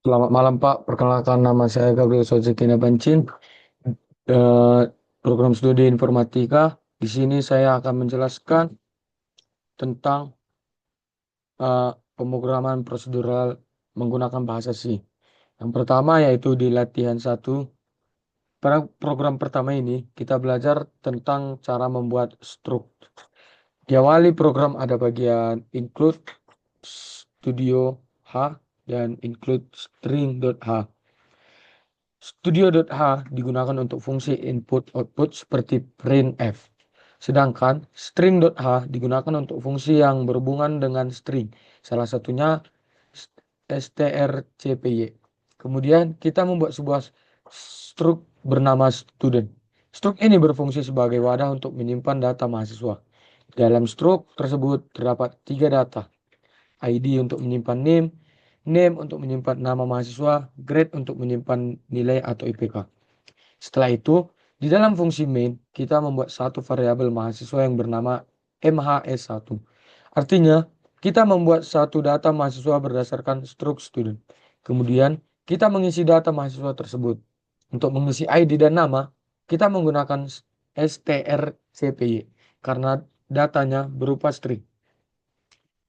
Selamat malam Pak, perkenalkan nama saya Gabriel Sojekina Bancin, eh, program studi informatika. Di sini saya akan menjelaskan tentang eh, pemrograman prosedural menggunakan bahasa C. Yang pertama yaitu di latihan satu. Pada program pertama ini kita belajar tentang cara membuat struct. Di awali program ada bagian include studio H dan include string.h. Studio.h digunakan untuk fungsi input-output seperti printf. Sedangkan string.h digunakan untuk fungsi yang berhubungan dengan string. Salah satunya strcpy. Kemudian kita membuat sebuah struct bernama student. Struct ini berfungsi sebagai wadah untuk menyimpan data mahasiswa. Dalam struct tersebut terdapat tiga data. ID untuk menyimpan name untuk menyimpan nama mahasiswa, grade untuk menyimpan nilai atau IPK. Setelah itu, di dalam fungsi main, kita membuat satu variabel mahasiswa yang bernama MHS1. Artinya, kita membuat satu data mahasiswa berdasarkan struct student. Kemudian, kita mengisi data mahasiswa tersebut. Untuk mengisi ID dan nama, kita menggunakan strcpy karena datanya berupa string.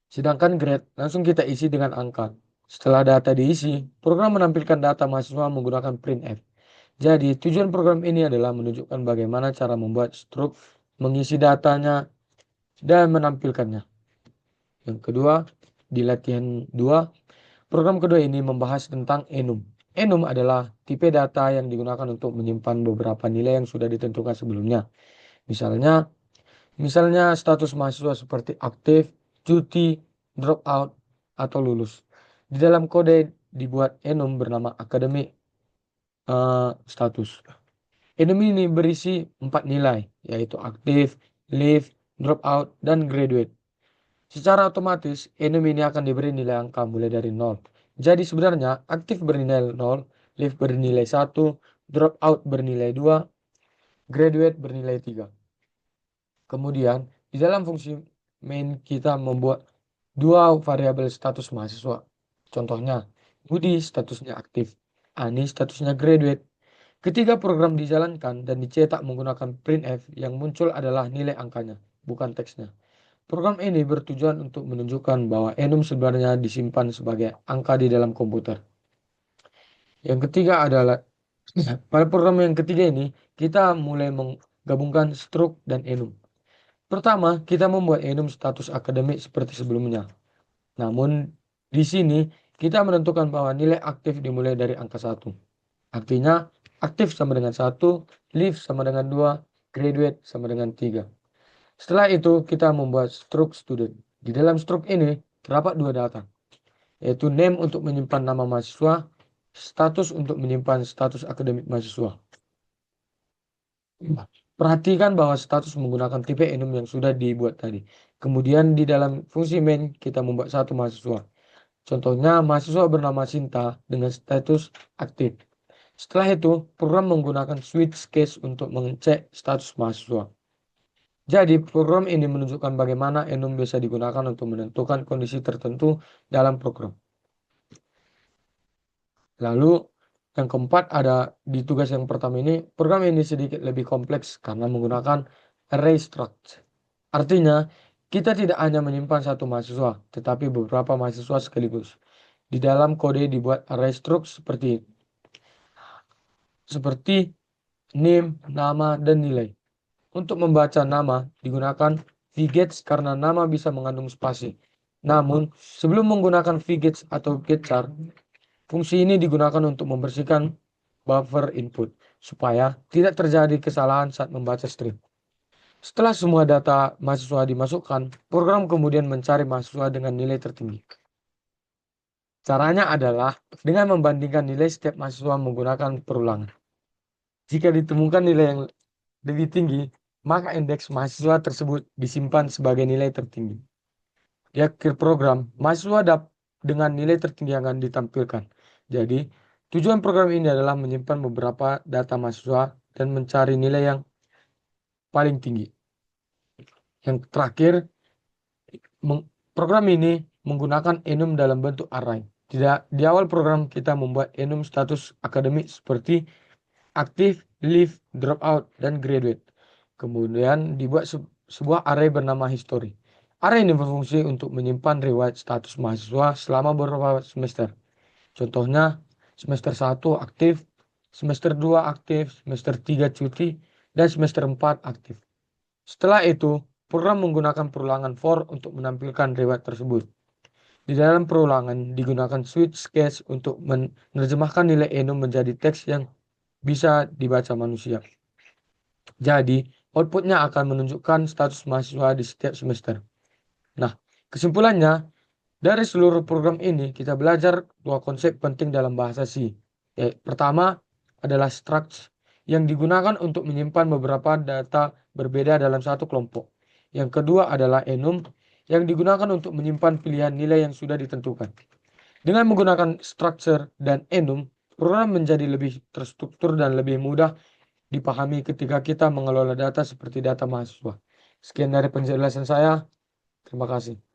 Sedangkan grade langsung kita isi dengan angka. Setelah data diisi, program menampilkan data mahasiswa menggunakan printf. Jadi, tujuan program ini adalah menunjukkan bagaimana cara membuat struct, mengisi datanya, dan menampilkannya. Yang kedua, di latihan 2, program kedua ini membahas tentang enum. Enum adalah tipe data yang digunakan untuk menyimpan beberapa nilai yang sudah ditentukan sebelumnya. Misalnya, status mahasiswa seperti aktif, cuti, dropout, atau lulus. Di dalam kode dibuat enum bernama akademik status. Enum ini berisi 4 nilai, yaitu aktif, leave, dropout, dan graduate. Secara otomatis, enum ini akan diberi nilai angka mulai dari 0. Jadi sebenarnya aktif bernilai 0, leave bernilai 1, dropout bernilai 2, graduate bernilai 3. Kemudian, di dalam fungsi main kita membuat dua variabel status mahasiswa. Contohnya, Budi statusnya aktif, Ani statusnya graduate. Ketika program dijalankan dan dicetak menggunakan printf, yang muncul adalah nilai angkanya, bukan teksnya. Program ini bertujuan untuk menunjukkan bahwa enum sebenarnya disimpan sebagai angka di dalam komputer. Yang ketiga adalah, pada program yang ketiga ini, kita mulai menggabungkan struct dan enum. Pertama, kita membuat enum status akademik seperti sebelumnya. Namun, di sini kita menentukan bahwa nilai aktif dimulai dari angka 1. Artinya, aktif sama dengan 1, leave sama dengan 2, graduate sama dengan 3. Setelah itu, kita membuat struct student. Di dalam struct ini, terdapat dua data, yaitu name untuk menyimpan nama mahasiswa, status untuk menyimpan status akademik mahasiswa. Perhatikan bahwa status menggunakan tipe enum yang sudah dibuat tadi. Kemudian di dalam fungsi main kita membuat satu mahasiswa. Contohnya mahasiswa bernama Sinta dengan status aktif. Setelah itu, program menggunakan switch case untuk mengecek status mahasiswa. Jadi, program ini menunjukkan bagaimana enum bisa digunakan untuk menentukan kondisi tertentu dalam program. Lalu, yang keempat ada di tugas yang pertama ini, program ini sedikit lebih kompleks karena menggunakan array struct. Artinya, kita tidak hanya menyimpan satu mahasiswa, tetapi beberapa mahasiswa sekaligus. Di dalam kode dibuat array struct seperti name, nama, dan nilai. Untuk membaca nama digunakan vgets karena nama bisa mengandung spasi. Namun, sebelum menggunakan vgets atau getchar, fungsi ini digunakan untuk membersihkan buffer input supaya tidak terjadi kesalahan saat membaca string. Setelah semua data mahasiswa dimasukkan, program kemudian mencari mahasiswa dengan nilai tertinggi. Caranya adalah dengan membandingkan nilai setiap mahasiswa menggunakan perulangan. Jika ditemukan nilai yang lebih tinggi, maka indeks mahasiswa tersebut disimpan sebagai nilai tertinggi. Di akhir program, mahasiswa dengan nilai tertinggi akan ditampilkan. Jadi, tujuan program ini adalah menyimpan beberapa data mahasiswa dan mencari nilai yang paling tinggi. Yang terakhir, program ini menggunakan enum dalam bentuk array. Di awal program kita membuat enum status akademik seperti aktif, leave, dropout, dan graduate. Kemudian dibuat sebuah array bernama history. Array ini berfungsi untuk menyimpan riwayat status mahasiswa selama beberapa semester. Contohnya, semester 1 aktif, semester 2 aktif, semester 3 cuti, dan semester 4 aktif. Setelah itu, program menggunakan perulangan for untuk menampilkan riwayat tersebut. Di dalam perulangan digunakan switch case untuk menerjemahkan nilai enum menjadi teks yang bisa dibaca manusia. Jadi, outputnya akan menunjukkan status mahasiswa di setiap semester. Nah, kesimpulannya, dari seluruh program ini kita belajar dua konsep penting dalam bahasa C. Pertama adalah struct yang digunakan untuk menyimpan beberapa data berbeda dalam satu kelompok. Yang kedua adalah enum yang digunakan untuk menyimpan pilihan nilai yang sudah ditentukan. Dengan menggunakan structure dan enum, program menjadi lebih terstruktur dan lebih mudah dipahami ketika kita mengelola data seperti data mahasiswa. Sekian dari penjelasan saya. Terima kasih.